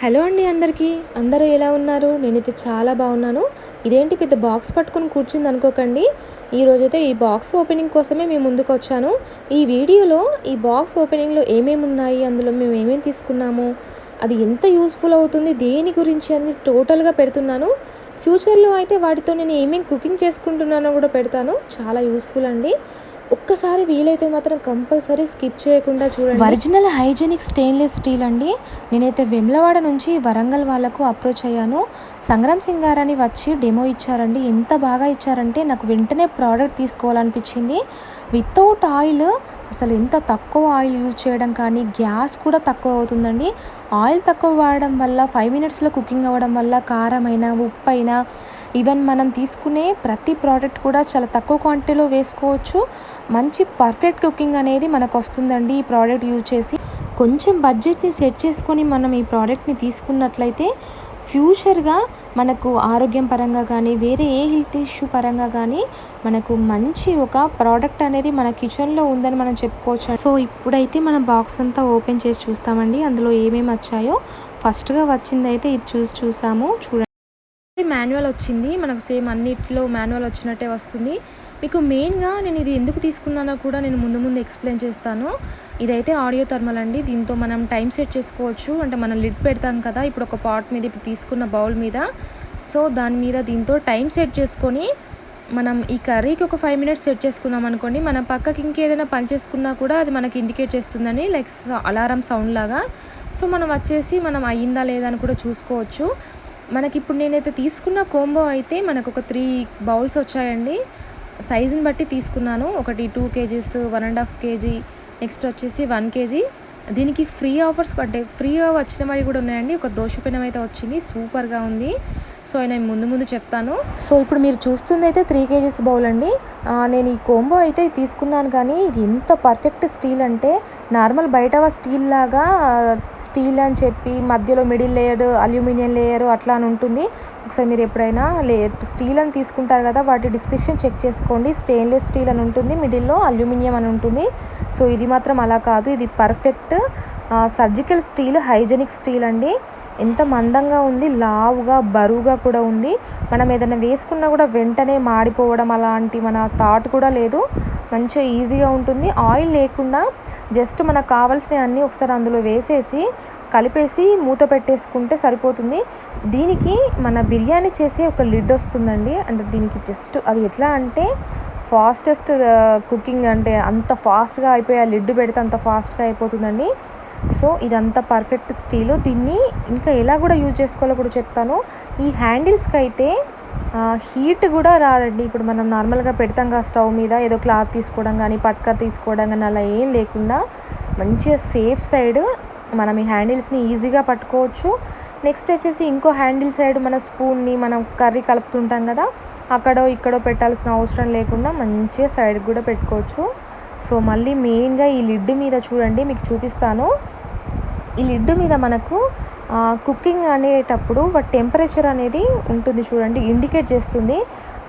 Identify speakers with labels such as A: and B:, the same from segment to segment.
A: Hello అండి అందరికీ. అందరూ ఎలా ఉన్నారు? నేనైతే చాలా బాగున్నాను. ఇదేంటి పెద్ద బాక్స్ పట్టుకొని కూర్చుంది అనుకోకండి. ఈరోజైతే ఈ బాక్స్ ఓపెనింగ్ కోసమే మేము ముందుకొచ్చాను. ఈ వీడియోలో ఈ బాక్స్ ఓపెనింగ్‌లో ఏమేమి ఉన్నాయి, అందులో మేము ఏమేమి తీసుకున్నాము, అది ఎంత యూజ్‌ఫుల్ అవుతుంది, దేని గురించి అని టోటల్‌గా పెడుతున్నాను. ఫ్యూచర్‌లో అయితే వాటితో నేను ఏమేమి కుకింగ్ చేసుకుంటున్నానో కూడా పెడతాను. చాలా యూజ్‌ఫుల్ అండి. ఒక్కసారి వీలైతే మాత్రం కంపల్సరీ స్కిప్ చేయకుండా చూడండి. ఒరిజినల్ హైజీనిక్ స్టెయిన్‌లెస్ స్టీల్ అండి. నేనైతే వెమ్లవాడ నుంచి వరంగల్ వాళ్ళకు అప్రోచ్ అయ్యాను. సంగ్రామ్ సింగ్ గారని వచ్చి డెమో ఇచ్చారండి. ఎంత బాగా ఇచ్చారంటే నాకు వెంటనే ప్రోడక్ట్ తీసుకోవాలనిపించింది. వితౌట్ ఆయిల్, అసలు ఎంత తక్కువ ఆయిల్ యూజ్ చేయడం కానీ, గ్యాస్ కూడా తక్కువ అవుతుందండి. ఆయిల్ తక్కువ వాడడం వల్ల 5 మినిట్స్‌లో కుకింగ్ అవ్వడం వల్ల కారమైనా, ఉప్పైనా, ఈవెన్ మనం తీసుకునే ప్రతి ప్రోడక్ట్ కూడా చాలా తక్కువ క్వాంటిటీలో వేసుకోవచ్చు. మంచి పర్ఫెక్ట్ కుకింగ్ అనేది మనకు వస్తుందండి ఈ ప్రోడక్ట్ యూజ్ చేసి. కొంచెం బడ్జెట్ని సెట్ చేసుకొని మనం ఈ ప్రోడక్ట్ని తీసుకున్నట్లయితే ఫ్యూచర్గా మనకు ఆరోగ్యం పరంగా కానీ, వేరే ఏ హెల్త్ ఇష్యూ పరంగా కానీ మనకు మంచి ఒక ప్రోడక్ట్ అనేది మన కిచెన్లో ఉందని మనం చెప్పుకోవచ్చు. సో ఇప్పుడైతే మనం బాక్స్ అంతా ఓపెన్ చేసి చూస్తామండి, అందులో ఏమేమి వచ్చాయో. ఫస్ట్గా వచ్చింది అయితే ఇది చూసాము చూడండి. మాన్యువల్ వచ్చింది మనకు, సేమ్ అన్నిట్లో మాన్యువల్ వచ్చినట్టే వస్తుంది. మీకు మెయిన్గా నేను ఇది ఎందుకు తీసుకున్నానో కూడా నేను ముందు ఎక్స్ప్లెయిన్ చేస్తాను. ఇదైతే ఆడియో థర్మల్ అండి. దీంతో మనం టైం సెట్ చేసుకోవచ్చు. అంటే మనం లిడ్ పెడతాం కదా, ఇప్పుడు ఒక పాట్ మీద, ఇప్పుడు తీసుకున్న బౌల్ మీద, సో దాని మీద దీంతో టైం సెట్ చేసుకొని మనం ఈ కర్రీకి ఒక 5 మినిట్స్ సెట్ చేసుకున్నాం అనుకోండి, మన పక్కకి ఇంకేదైనా పని చేసుకున్నా కూడా అది మనకి ఇండికేట్ చేస్తుందని, లైక్ అలారం సౌండ్ లాగా. సో మనం వచ్చేసి మనం అయ్యిందా లేదా అని కూడా చూసుకోవచ్చు. మనకిప్పుడు నేనైతే తీసుకున్న కోంబో అయితే మనకు ఒక 3 బౌల్స్ వచ్చాయండి. సైజుని బట్టి తీసుకున్నాను. ఒకటి 2 కేజీస్, 1.5 కేజీ, నెక్స్ట్ వచ్చేసి 1 కేజీ. దీనికి ఫ్రీ ఆఫర్స్ పడ్డాయి. ఫ్రీగా వచ్చినవి కూడా ఉన్నాయండి. ఒక దోశ పెనం అయితే వచ్చింది, సూపర్గా ఉంది. సో నేను ముందు చెప్తాను. సో ఇప్పుడు మీరు చూస్తుంది అయితే 3 కేజీస్ బౌల్ అండి. నేను ఈ కోంబో అయితే తీసుకున్నాను, కానీ ఇది ఎంత పర్ఫెక్ట్ స్టీల్ అంటే, నార్మల్ బయట స్టీల్ లాగా స్టీల్ అని చెప్పి మధ్యలో మిడిల్ లేయర్ అల్యూమినియం లేయర్ అట్లా అని ఉంటుంది. ఒకసారి మీరు ఎప్పుడైనా స్టీల్ అని తీసుకుంటారు కదా, వాటి డిస్క్రిప్షన్ చెక్ చేసుకోండి. స్టెయిన్లెస్ స్టీల్ అని ఉంటుంది, మిడిల్లో అల్యూమినియం అని ఉంటుంది. సో ఇది మాత్రం అలా కాదు, ఇది perfect surgical steel, hygienic steel అండి. ఎంత మందంగా ఉంది, లావుగా బరువుగా కూడా ఉంది. మనం ఏదైనా వేసుకున్నా కూడా వెంటనే మాడిపోవడం అలాంటి మన థాట్ కూడా లేదు. మంచిగా ఈజీగా ఉంటుంది. ఆయిల్ లేకుండా జస్ట్ మనకు కావాల్సినవి అన్నీ ఒకసారి అందులో వేసేసి కలిపేసి మూత పెట్టేసుకుంటే సరిపోతుంది. దీనికి మన బిర్యానీ చేసే ఒక లిడ్ వస్తుందండి. అంటే దీనికి జస్ట్ అది ఎట్లా అంటే ఫాస్టెస్ట్ కుకింగ్, అంటే అంత ఫాస్ట్గా అయిపోయి ఆ లిడ్ పెడితే అంత ఫాస్ట్గా అయిపోతుందండి. సో ఇదంతా పర్ఫెక్ట్ స్టీలు. దీన్ని ఇంకా ఎలా కూడా యూజ్ చేసుకోవాలో కూడా చెప్తాను. ఈ హ్యాండిల్స్కి అయితే హీట్ కూడా రాదండి. ఇప్పుడు మనం నార్మల్గా పెడతాం కదా స్టవ్ మీద, ఏదో క్లాత్ తీసుకోవడం కానీ, పట్కా తీసుకోవడం కానీ అలా ఏం లేకుండా మంచిగా సేఫ్ సైడ్ మనం ఈ హ్యాండిల్స్ని ఈజీగా పట్టుకోవచ్చు. నెక్స్ట్ వచ్చేసి ఇంకో హ్యాండిల్ సైడ్ మన స్పూన్ని మనం కర్రీ కలుపుతుంటాం కదా, అక్కడో ఇక్కడో పెట్టాల్సిన అవసరం లేకుండా మంచిగా సైడ్కి కూడా పెట్టుకోవచ్చు. సో మళ్ళీ మెయిన్గా ఈ లిడ్ మీద చూడండి, మీకు చూపిస్తాను. ఈ లిడ్ మీద మనకు కుకింగ్ అనేటప్పుడు వాటి టెంపరేచర్ అనేది ఉంటుంది చూడండి, ఇండికేట్ చేస్తుంది.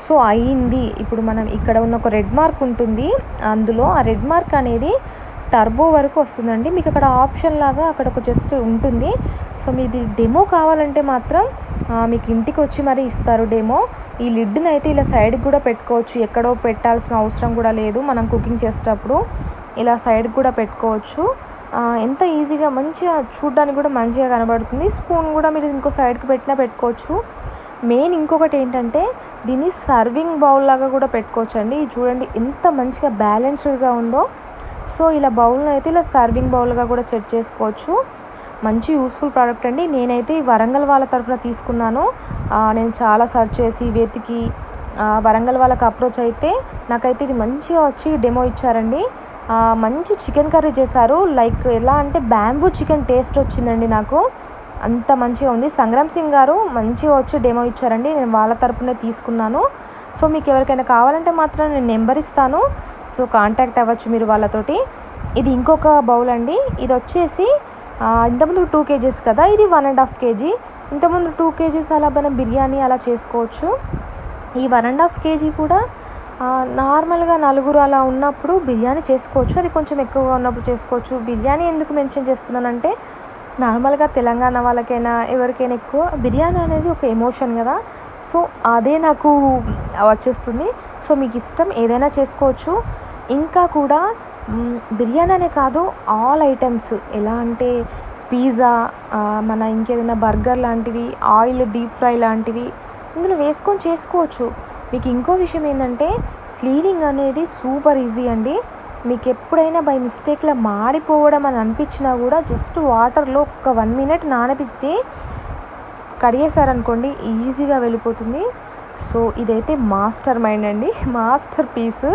A: సో అయ్యింది. ఇప్పుడు మనం ఇక్కడ ఉన్న ఒక రెడ్ మార్క్ ఉంటుంది, అందులో ఆ రెడ్ మార్క్ అనేది టర్బో వరకు వస్తుందండి. మీకు అక్కడ ఆప్షన్ లాగా అక్కడ ఒక జస్ట్ ఉంటుంది. సో మీది డెమో కావాలంటే మాత్రం మీకు ఇంటికి వచ్చి మరీ ఇస్తారు డెమో. ఈ లిడ్ని అయితే ఇలా సైడ్కి కూడా పెట్టుకోవచ్చు, ఎక్కడో పెట్టాల్సిన అవసరం కూడా లేదు. మనం కుకింగ్ చేసేటప్పుడు ఇలా సైడ్కి కూడా పెట్టుకోవచ్చు. ఎంత ఈజీగా, మంచిగా చూడడానికి కూడా మంచిగా కనబడుతుంది. స్పూన్ కూడా మీరు ఇంకో సైడ్కి పెట్టినా పెట్టుకోవచ్చు. మెయిన్ ఇంకొకటి ఏంటంటే దీన్ని సర్వింగ్ బౌల్ లాగా కూడా పెట్టుకోవచ్చు అండి. చూడండి ఎంత మంచిగా బ్యాలెన్స్డ్గా ఉందో. సో ఇలా బౌల్ని అయితే ఇలా సర్వింగ్ బౌల్గా కూడా సెట్ చేసుకోవచ్చు. మంచి యూస్ఫుల్ ప్రోడక్ట్ అండి. నేనైతే ఈ వరంగల్ వాళ్ళ తరఫున తీసుకున్నాను. నేను చాలా సర్చ్ చేసి వెతికి వరంగల్ వాళ్ళకి అప్రోచ్ అయితే నాకైతే ఇది మంచిగా వచ్చి డెమో ఇచ్చారండి. మంచి చికెన్ కర్రీ చేశారు. లైక్ ఎలా అంటే బ్యాంబూ చికెన్ టేస్ట్ వచ్చిందండి నాకు, అంత మంచిగా ఉంది. సంగ్రామ్ సింగ్ గారు మంచిగా వచ్చి డెమో ఇచ్చారండి. నేను వాళ్ళ తరపునే తీసుకున్నాను. సో మీకు ఎవరికైనా కావాలంటే మాత్రం నేను నెంబర్ ఇస్తాను, సో కాంటాక్ట్ అవ్వచ్చు మీరు వాళ్ళతోటి. ఇది ఇంకొక బౌల్ అండి. ఇది వచ్చేసి ఇంతకుముందు 2 కేజీస్ కదా, ఇది 1.5 కేజీ. ఇంతకుముందు 2 కేజీస్ అలా మనం బిర్యానీ అలా చేసుకోవచ్చు. ఈ 1.5 కేజీ కూడా నార్మల్గా నలుగురు అలా ఉన్నప్పుడు బిర్యానీ చేసుకోవచ్చు. అది కొంచెం ఎక్కువగా ఉన్నప్పుడు చేసుకోవచ్చు. బిర్యానీ ఎందుకు మెన్షన్ చేస్తున్నానంటే నార్మల్గా తెలంగాణ వాళ్ళకైనా ఎవరికైనా ఎక్కువ బిర్యానీ అనేది ఒక ఎమోషన్ కదా. సో అదే నాకు వచ్చేస్తుంది. సో మీకు ఇష్టం ఏదైనా చేసుకోవచ్చు. ఇంకా కూడా బిర్యానీ అనే కాదు, ఆల్ ఐటమ్స్ ఎలా అంటే పిజ్జా, మన ఇంకేదైనా బర్గర్ లాంటివి, ఆయిల్ డీప్ ఫ్రై లాంటివి ఇందులో వేసుకొని చేసుకోవచ్చు. మీకు ఇంకో విషయం ఏంటంటే క్లీనింగ్ అనేది సూపర్ ఈజీ అండి. మీకు ఎప్పుడైనా బై మిస్టేక్లో మాడిపోవడం అని అనిపించినా కూడా జస్ట్ వాటర్లో ఒక 1 మినిట్ నానబెట్టి కడిగేశారనుకోండి, ఈజీగా వెళ్ళిపోతుంది. సో ఇదైతే మాస్టర్ మైండ్ అండి, మాస్టర్ పీస్.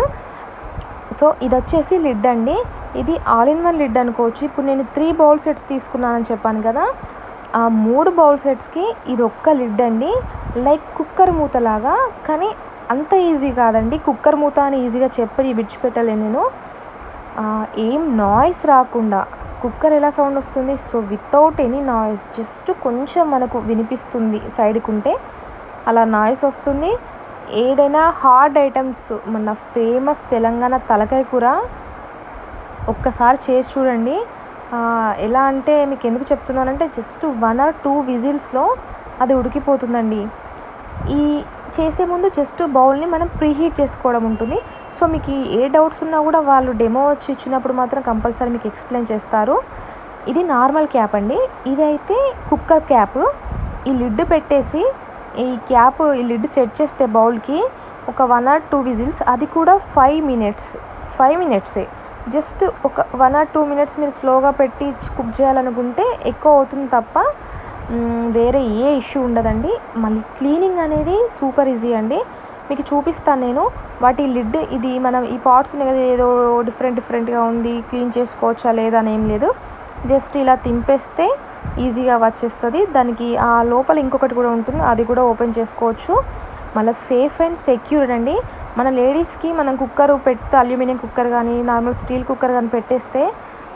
A: సో ఇది వచ్చేసి లిడ్ అండి. ఇది ఆల్ ఇన్ వన్ లిడ్ అనుకోవచ్చు. ఇప్పుడు నేను 3 బౌల్ సెట్స్ తీసుకున్నానని చెప్పాను కదా, ఆ 3 బౌల్ సెట్స్కి ఇది ఒక్క లిడ్ అండి. లైక్ కుక్కర్ మూతలాగా, కానీ అంత ఈజీ కాదండి. కుక్కర్ మూత అని ఈజీగా చెప్పి విడిచిపెట్టలేను నేను. ఏం నాయిస్ రాకుండా కుక్కర్ ఎలా సౌండ్ వస్తుంది, so without any noise, just కొంచెం మనకు వినిపిస్తుంది సైడ్కి ఉంటే అలా నాయిస్ వస్తుంది. ఏదైనా హార్డ్ ఐటమ్స్, మన ఫేమస్ తెలంగాణ తలకాయ కూర ఒక్కసారి చేసి చూడండి. ఎలా అంటే మీకు ఎందుకు చెప్తున్నానంటే జస్ట్ 1 or 2 విజిల్స్లో అది ఉడికిపోతుందండి. ఈ చేసే ముందు జస్ట్ బౌల్ని మనం ప్రీహీట్ చేసుకోవడం ఉంటుంది. సో మీకు ఏ డౌట్స్ ఉన్నా కూడా వాళ్ళు డెమో వచ్చి ఇచ్చినప్పుడు మాత్రం కంపల్సరీ మీకు ఎక్స్ప్లెయిన్ చేస్తారు. ఇది నార్మల్ క్యాప్ అండి. ఇదైతే కుక్కర్ క్యాప్. ఈ లిడ్ పెట్టేసి ఈ లిడ్ సెట్ చేస్తే బౌల్కి ఒక 1 or 2 విజిల్స్, అది కూడా 5 మినిట్సే. జస్ట్ ఒక 1 or 2 మినిట్స్ మీరు స్లోగా పెట్టి కుక్ చేయాలనుకుంటే ఎక్కువ అవుతుంది తప్ప వేరే ఏ ఇష్యూ ఉండదండి. మళ్ళీ క్లీనింగ్ అనేది సూపర్ ఈజీ అండి. మీకు చూపిస్తాను నేను వాటి లిడ్. ఇది మనం ఈ పాట్స్ ఉన్నాయి కదా, ఏదో డిఫరెంట్గా ఉంది, క్లీన్ చేసుకోవచ్చా లేదా అని ఏం లేదు. జస్ట్ ఇలా తింపేస్తే ఈజీగా వచ్చేస్తుంది. దానికి ఆ లోపల ఇంకొకటి కూడా ఉంటుంది, అది కూడా ఓపెన్ చేసుకోవచ్చు. మళ్ళీ సేఫ్ అండ్ సెక్యూర్డ్ అండి. మన లేడీస్కి మనం కుక్కర్ పెడితే అల్యూమినియం కుక్కర్ కానీ నార్మల్ స్టీల్ కుక్కర్ కానీ పెట్టేస్తే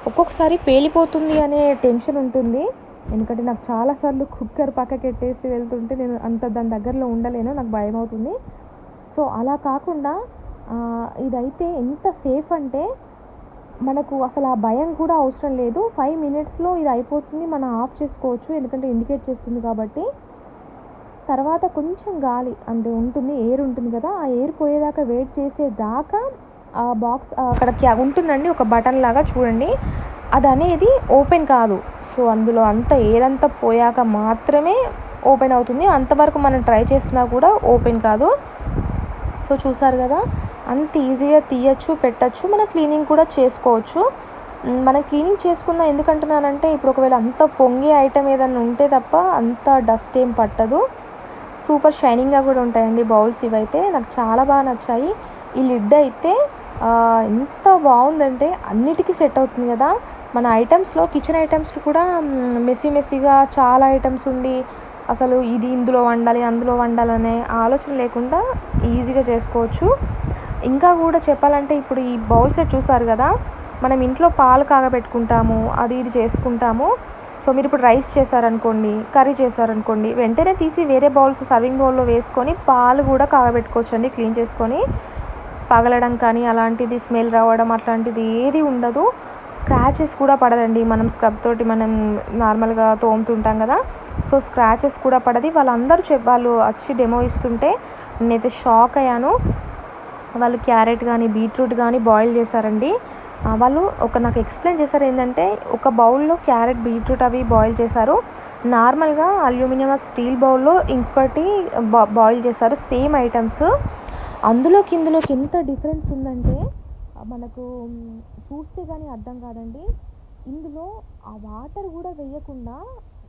A: ఒక్కొక్కసారి పేలిపోతుంది అనే టెన్షన్ ఉంటుంది. ఎందుకంటే నాకు చాలాసార్లు కుక్కర్ పక్కకెట్టేసి వెళ్తుంటే నేను దాని దగ్గరలో ఉండలేను, నాకు భయం అవుతుంది. సో అలా కాకుండా ఇదైతే ఎంత సేఫ్ అంటే మనకు అసలు ఆ భయం కూడా అవసరం లేదు. 5 మినిట్స్లో ఇది అయిపోతుంది, మనం ఆఫ్ చేసుకోవచ్చు, ఎందుకంటే ఇండికేట్ చేస్తుంది కాబట్టి. తర్వాత కొంచెం గాలి అంటే ఉంటుంది, ఎయిర్ ఉంటుంది కదా, ఆ ఎయిర్ పోయేదాకా వెయిట్ చేసేదాకా ఆ బాక్స్ అక్కడ ఉంటుందండి ఒక బటన్ లాగా, చూడండి అది అనేది ఓపెన్ కాదు. సో అందులో అంత ఎయిర్ అంతా పోయాక మాత్రమే ఓపెన్ అవుతుంది. అంతవరకు మనం ట్రై చేసినా కూడా ఓపెన్ కాదు. సో చూసారు కదా, అంత ఈజీగా తీయచ్చు, పెట్టచ్చు, మనం క్లీనింగ్ కూడా చేసుకోవచ్చు. మనం క్లీనింగ్ చేసుకుందాం ఎందుకంటున్నానంటే ఇప్పుడు ఒకవేళ అంత పొంగే ఐటమ్ ఏదైనా ఉంటే తప్ప అంత డస్ట్ ఏం పట్టదు. సూపర్ షైనింగ్గా కూడా ఉంటాయండి బౌల్స్. ఇవైతే నాకు చాలా బాగా నచ్చాయి. ఈ లిడ్ అయితే ఎంత బాగుందంటే అన్నిటికీ సెట్ అవుతుంది కదా. మన ఐటమ్స్లో కిచెన్ ఐటమ్స్లో కూడా మెస్సీగా చాలా ఐటమ్స్ ఉండి అసలు ఇది ఇందులో వండాలి అందులో వండాలనే ఆలోచన లేకుండా ఈజీగా చేసుకోవచ్చు. ఇంకా కూడా చెప్పాలంటే ఇప్పుడు ఈ బౌల్ సెట్ చూసారు కదా, మనం ఇంట్లో పాలు కాగబెట్టుకుంటాము, అది ఇది చేసుకుంటాము. సో మీరు ఇప్పుడు రైస్ చేశారనుకోండి, కర్రీ చేశారనుకోండి, వెంటనే తీసి వేరే బౌల్స్ సర్వింగ్ బౌల్లో వేసుకొని పాలు కూడా కాగబెట్టుకోవచ్చండి. క్లీన్ చేసుకొని పగలడం కానీ అలాంటిది స్మెల్ రావడం అట్లాంటిది ఏది ఉండదు. స్క్రాచెస్ కూడా పడదండి. మనం స్క్రబ్ తోటి మనం నార్మల్గా తోముతుంటాం కదా, సో స్క్రాచెస్ కూడా పడది. వాళ్ళు వచ్చి డెమో ఇస్తుంటే నేనైతే షాక్ అయ్యాను. వాళ్ళు క్యారెట్ కానీ బీట్రూట్ కానీ బాయిల్ చేశారండి. వాళ్ళు నాకు ఎక్స్ప్లెయిన్ చేశారు ఏంటంటే ఒక బౌల్లో క్యారెట్ బీట్రూట్ అవి బాయిల్ చేశారు. నార్మల్గా అల్యూమినియం స్టీల్ బౌల్లో ఇంకొకటి బాయిల్ చేశారు, సేమ్ ఐటమ్స్. ఇందులోకి ఎంత డిఫరెన్స్ ఉందంటే మనకు చూస్తే కానీ అర్థం కాదండి. ఇందులో ఆ వాటర్ కూడా వేయకుండా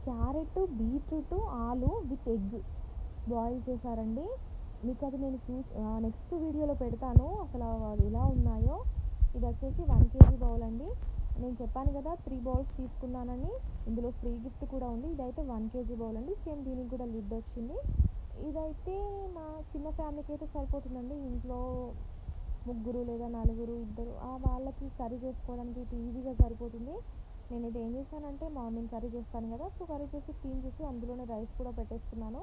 A: క్యారెట్ బీట్రూట్ ఆలు విత్ ఎగ్ బాయిల్ చేశారండి. మీకు అది నేను నెక్స్ట్ వీడియోలో పెడతాను అసలు అవి ఎలా ఉన్నాయో. ఇది వచ్చేసి 1 kg బౌల్ అండి. నేను చెప్పాను కదా 3 బౌల్స్ తీసుకున్నానని, ఇందులో ఫ్రీ గిఫ్ట్ కూడా ఉంది. ఇదైతే 1 kg బౌల్ అండి. సేమ్ దీనికి కూడా లిడ్ వచ్చింది. ఇదైతే మా చిన్న ఫ్యామిలీకి అయితే సరిపోతుందండి. ఇంట్లో 3 లేదా 4 2 వాళ్ళకి కర్రీ చేసుకోవడానికి ఇది ఈజీగా సరిపోతుంది. నేను ఇది ఏం చేశానంటే మార్నింగ్ కర్రీ చేస్తాను కదా, సో కర్రీ చేసి క్లీన్ చేసి అందులోనే రైస్ కూడా పెట్టేస్తున్నాను.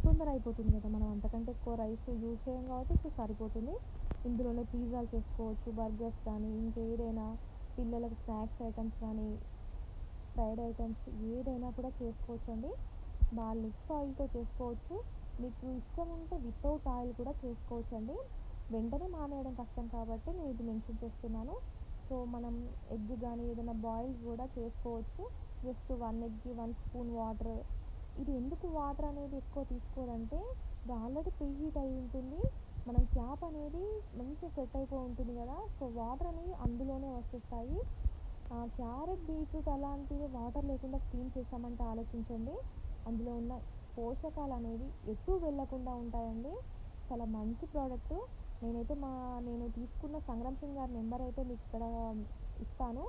A: తొందర అయిపోతుంది కదా, మనం అంతకంటే ఎక్కువ రైస్ యూజ్ చేయం కాబట్టి సో సరిపోతుంది. ఇందులోనే పిజ్జాలు చేసుకోవచ్చు, బర్గర్స్ కానీ ఇంకేదైనా పిల్లలకు స్నాక్స్ ఐటమ్స్ కానీ ఫ్రైడ్ ఐటమ్స్ ఏదైనా కూడా చేసుకోవచ్చు అండి. లెస్ ఆయిల్తో చేసుకోవచ్చు. మీకు ఇష్టం ఉంటే వితౌట్ ఆయిల్ కూడా చేసుకోవచ్చు అండి. వెంటనే మానేయడం కష్టం కాబట్టి నేను ఇది మెన్షన్ చేస్తున్నాను. సో మనం ఎగ్ కానీ ఏదైనా బాయిల్ కూడా చేసుకోవచ్చు. Just 1 ఎగ్‌కి 1 spoon water. ఇది ఎందుకు వాటర్ అనేది ఎక్కువ తీసుకోవాలంటే ఇది ఆల్రెడీ ప్రీ హీట్ అయి ఉంటుంది. మనం క్యాప్ అనేది మంచిగా సెట్ అయిపోయి ఉంటుంది కదా, సో వాటర్ అనేవి అందులోనే వచ్చేస్తాయి. క్యారెట్ బీట్రూట్ అలాంటివి వాటర్ లేకుండా స్టీమ్ చేసామంటే ఆలోచించండి, అందులో ఉన్న పోషకాలు అనేవి ఎటు వెళ్ళకుండా ఉంటాయండి. చాలా మంచి ప్రోడక్ట్. నేను తీసుకున్న సంగ్రామ్ సింగ్ గారి నెంబర్ అయితే మీకు ఇక్కడ ఇస్తాను.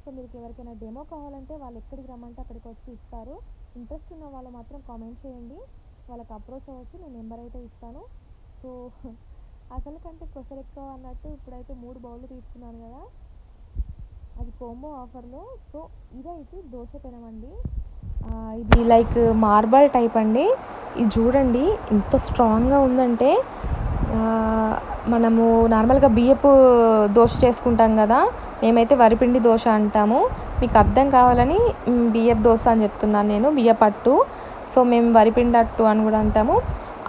A: సో మీకు ఎవరికైనా డెమో కావాలంటే వాళ్ళు ఎక్కడికి రమ్మంటే అక్కడికి వచ్చి ఇస్తారు. ఇంట్రెస్ట్ ఉన్న వాళ్ళు మాత్రం కామెంట్ చేయండి, వాళ్ళకి అప్రోచ్ అవ్వచ్చు. నేను నెంబర్ అయితే ఇస్తాను. సో అసలు కంటే కొసరు ఎక్కువ అన్నట్టు ఇప్పుడైతే 3 బౌళ్ళు తీసుకున్నాను కదా, అది కోంబో ఆఫర్లో. సో ఇదైతే దోశ పెనం అండి. ఇది లైక్ మార్బల్ టైప్ అండి. ఇది చూడండి ఎంత స్ట్రాంగ్గా ఉందంటే, మనము నార్మల్గా బియ్యపు దోశ చేసుకుంటాం కదా, మేమైతే వరిపిండి దోశ అంటాము. మీకు అర్థం కావాలని బియ్యపు దోశ అని చెప్తున్నాను నేను, బియ్యపట్టు. సో మేము వరిపిండి అట్టు అని కూడా అంటాము.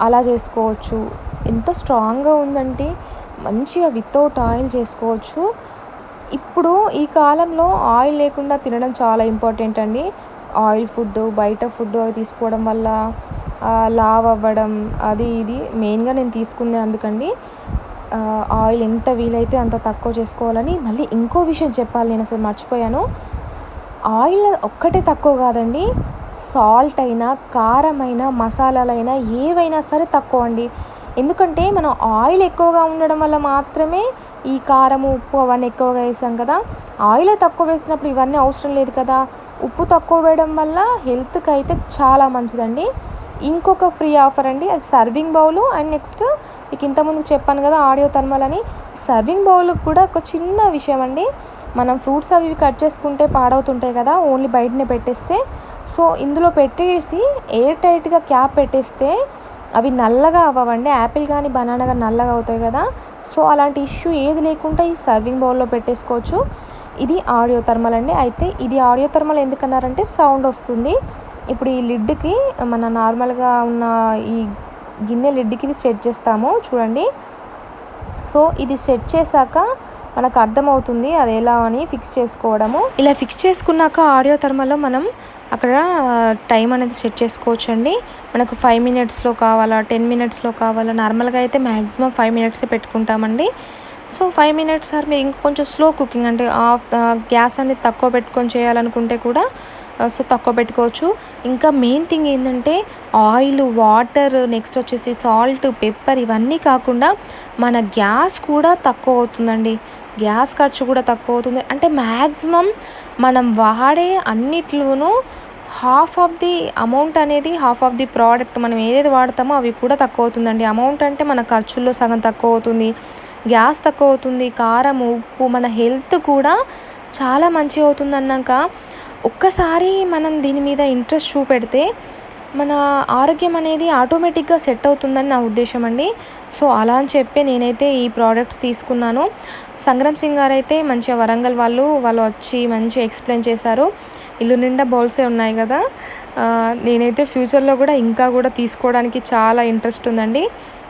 A: అలా చేసుకోవచ్చు. ఎంత స్ట్రాంగ్గా ఉందంటే మంచిగా వితౌట్ ఆయిల్ చేసుకోవచ్చు. ఇప్పుడు ఈ కాలంలో ఆయిల్ లేకుండా తినడం చాలా ఇంపార్టెంట్ అండి. ఆయిల్ ఫుడ్, బయట ఫుడ్ అవి తీసుకోవడం వల్ల లావ్ అవ్వడం అది ఇది మెయిన్గా నేను తీసుకుందే అందుకండి. ఆయిల్ ఎంత వీలైతే అంత తక్కువ చేసుకోవాలని. మళ్ళీ ఇంకో విషయం చెప్పాలి, నేను అసలు మర్చిపోయాను. ఆయిల్ ఒక్కటే తక్కువ కాదండి, సాల్ట్ అయినా, కారమైనా, మసాలాలైనా ఏవైనా సరే తక్కువ అండి. ఎందుకంటే మనం ఆయిల్ ఎక్కువగా ఉండడం వల్ల మాత్రమే ఈ కారము, ఉప్పు అవన్నీ ఎక్కువగా వేసాం కదా. ఆయిల్ తక్కువ వేసినప్పుడు ఇవన్నీ అవసరం లేదు కదా. ఉప్పు తక్కువ వేయడం వల్ల హెల్త్కి అయితే చాలా మంచిదండి. ఇంకొక ఫ్రీ ఆఫర్ అండి, అది సర్వింగ్ బౌలు. అండ్ నెక్స్ట్ మీకు ఇంతకుముందు చెప్పాను కదా ఆడియో థర్మల్ అని. సర్వింగ్ బౌల్కి కూడా ఒక చిన్న విషయం అండి, మనం ఫ్రూట్స్ అవి కట్ చేసుకుంటే పాడవుతుంటాయి కదా, ఓన్లీ బయటనే పెట్టేస్తే. సో ఇందులో పెట్టేసి ఎయిర్ టైట్గా క్యాప్ పెట్టేస్తే అవి నల్లగా అవ్వవండి. యాపిల్ కానీ బనానా కానీ నల్లగా అవుతాయి కదా, సో అలాంటి ఇష్యూ ఏది లేకుండా ఈ సర్వింగ్ బౌల్లో పెట్టేసుకోవచ్చు. ఇది ఆడియో థర్మల్ అండి. అయితే ఇది ఆడియో థర్మల్ ఎందుకన్నారంటే సౌండ్ వస్తుంది. ఇప్పుడు ఈ లిడ్కి మన నార్మల్గా ఉన్న ఈ గిన్నె లిడ్కి ఇది సెట్ చేస్తాము చూడండి. సో ఇది సెట్ చేశాక మనకు అర్థమవుతుంది అది ఎలా అని ఫిక్స్ చేసుకోవడము. ఇలా ఫిక్స్ చేసుకున్నాక ఆడియో థర్మల్లో మనం అక్కడ టైం అనేది సెట్ చేసుకోవచ్చు అండి. మనకు 5 మినిట్స్లో కావాలా, 10 మినిట్స్లో కావాలా. నార్మల్గా అయితే మ్యాక్సిమం 5 మినిట్సే పెట్టుకుంటామండి. సో 5 మినిట్స్ సార్ మీరు ఇంకొంచెం స్లో కుకింగ్ అంటే గ్యాస్ అనేది తక్కువ పెట్టుకొని చేయాలనుకుంటే కూడా సో తక్కువ పెట్టుకోవచ్చు. ఇంకా మెయిన్ థింగ్ ఏంటంటే ఆయిల్, వాటర్, నెక్స్ట్ వచ్చేసి సాల్ట్, పెప్పర్ ఇవన్నీ కాకుండా మన గ్యాస్ కూడా తక్కువ అవుతుందండి. గ్యాస్ ఖర్చు కూడా తక్కువ అవుతుంది. అంటే మ్యాక్సిమం మనం వాడే అన్నిట్లోనూ హాఫ్ ఆఫ్ ది అమౌంట్ అనేది, హాఫ్ ఆఫ్ ది ప్రోడక్ట్ మనం ఏదైతే వాడతామో అవి కూడా తక్కువ అవుతుందండి. అమౌంట్ అంటే మన ఖర్చుల్లో సగం తక్కువ అవుతుంది, గ్యాస్ తక్కువ అవుతుంది, కారం, ఉప్పు, మన హెల్త్ కూడా చాలా మంచిగా అవుతుంది. అన్నాక ఒక్కసారి మనం దీని మీద ఇంట్రెస్ట్ చూపెడితే మన ఆరోగ్యం అనేది ఆటోమేటిక్గా సెట్ అవుతుందని నా ఉద్దేశం అండి. సో అలా అని చెప్పి నేనైతే ఈ ప్రోడక్ట్స్ తీసుకున్నాను. సంగ్రామ్ సింగ్ గారు అయితే మంచిగా వరంగల్ వాళ్ళు వచ్చి మంచిగా ఎక్స్ప్లెయిన్ చేశారు. ఇల్లు నిండా బౌల్సే ఉన్నాయి కదా. నేనైతే ఫ్యూచర్లో కూడా ఇంకా కూడా తీసుకోవడానికి చాలా ఇంట్రెస్ట్ ఉందండి.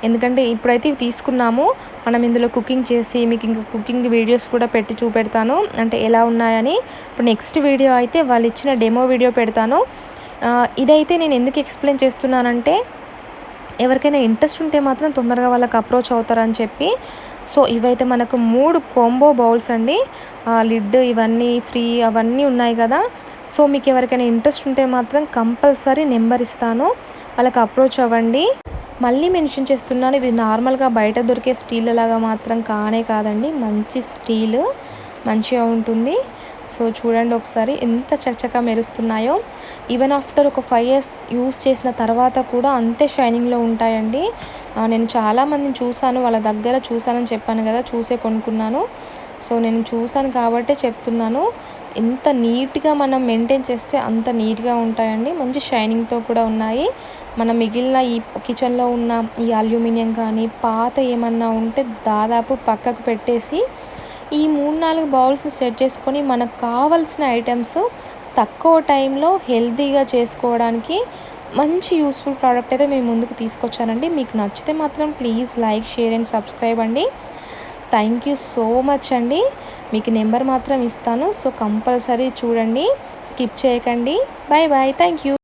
A: ఎందుకంటే ఇప్పుడైతే ఇవి తీసుకున్నాము, మనం ఇందులో కుకింగ్ చేసి మీకు ఇంకా కుకింగ్ వీడియోస్ కూడా పెట్టి చూపెడతాను, అంటే ఎలా ఉన్నాయని. ఇప్పుడు నెక్స్ట్ వీడియో అయితే వాళ్ళు ఇచ్చిన డెమో వీడియో పెడతాను. ఇదైతే నేను ఎందుకు ఎక్స్ప్లెయిన్ చేస్తున్నానంటే ఎవరికైనా ఇంట్రెస్ట్ ఉంటే మాత్రం తొందరగా వాళ్ళకి అప్రోచ్ అవుతారని చెప్పి. సో ఇవైతే మనకు 3 కాంబో బౌల్స్ అండి. లిడ్ ఇవన్నీ ఫ్రీ అవన్నీ ఉన్నాయి కదా. సో మీకు ఎవరికైనా ఇంట్రెస్ట్ ఉంటే మాత్రం కంపల్సరీ నెంబర్ ఇస్తాను, వాళ్ళకి అప్రోచ్ అవ్వండి. మళ్ళీ మెన్షన్ చేస్తున్నాను, ఇది నార్మల్గా బయట దొరికే స్టీల్ లాగా మాత్రం కానే కాదండి, మంచి స్టీల్ మంచిగా ఉంటుంది. సో చూడండి ఒకసారి ఎంత చక్కగా మెరుస్తున్నాయో. ఈవెన్ ఆఫ్టర్ ఒక 5 years యూస్ చేసిన తర్వాత కూడా అంతే షైనింగ్లో ఉంటాయండి. నేను చాలామందిని చూశాను, వాళ్ళ దగ్గర చూశానని చెప్పాను కదా, చూసే కొనుక్కున్నాను. సో నేను చూశాను కాబట్టే చెప్తున్నాను. ఎంత నీట్గా మనం మెయింటైన్ చేస్తే అంత నీట్గా ఉంటాయండి, మంచి షైనింగ్తో కూడా ఉన్నాయి. మనం మిగిలిన ఈ కిచెన్లో ఉన్న ఈ అల్యూమినియం కానీ పాత ఏమన్నా ఉంటే దాదాపు పక్కకు పెట్టేసి ఈ 3-4 బౌల్స్ని సెట్ చేసుకొని మనకు కావాల్సిన ఐటమ్స్ తక్కువ టైంలో హెల్తీగా చేసుకోవడానికి మంచి యూస్ఫుల్ ప్రోడక్ట్ అయితే మేము ముందుకు తీసుకొచ్చానండి. మీకు నచ్చితే మాత్రం please like, share and subscribe అండి. థ్యాంక్ యూ సో మచ్ అండి. మీకు నెంబర్ మాత్రం ఇస్తాను, సో కంపల్సరీ చూడండి, స్కిప్ చేయకండి. Bye bye, thank you.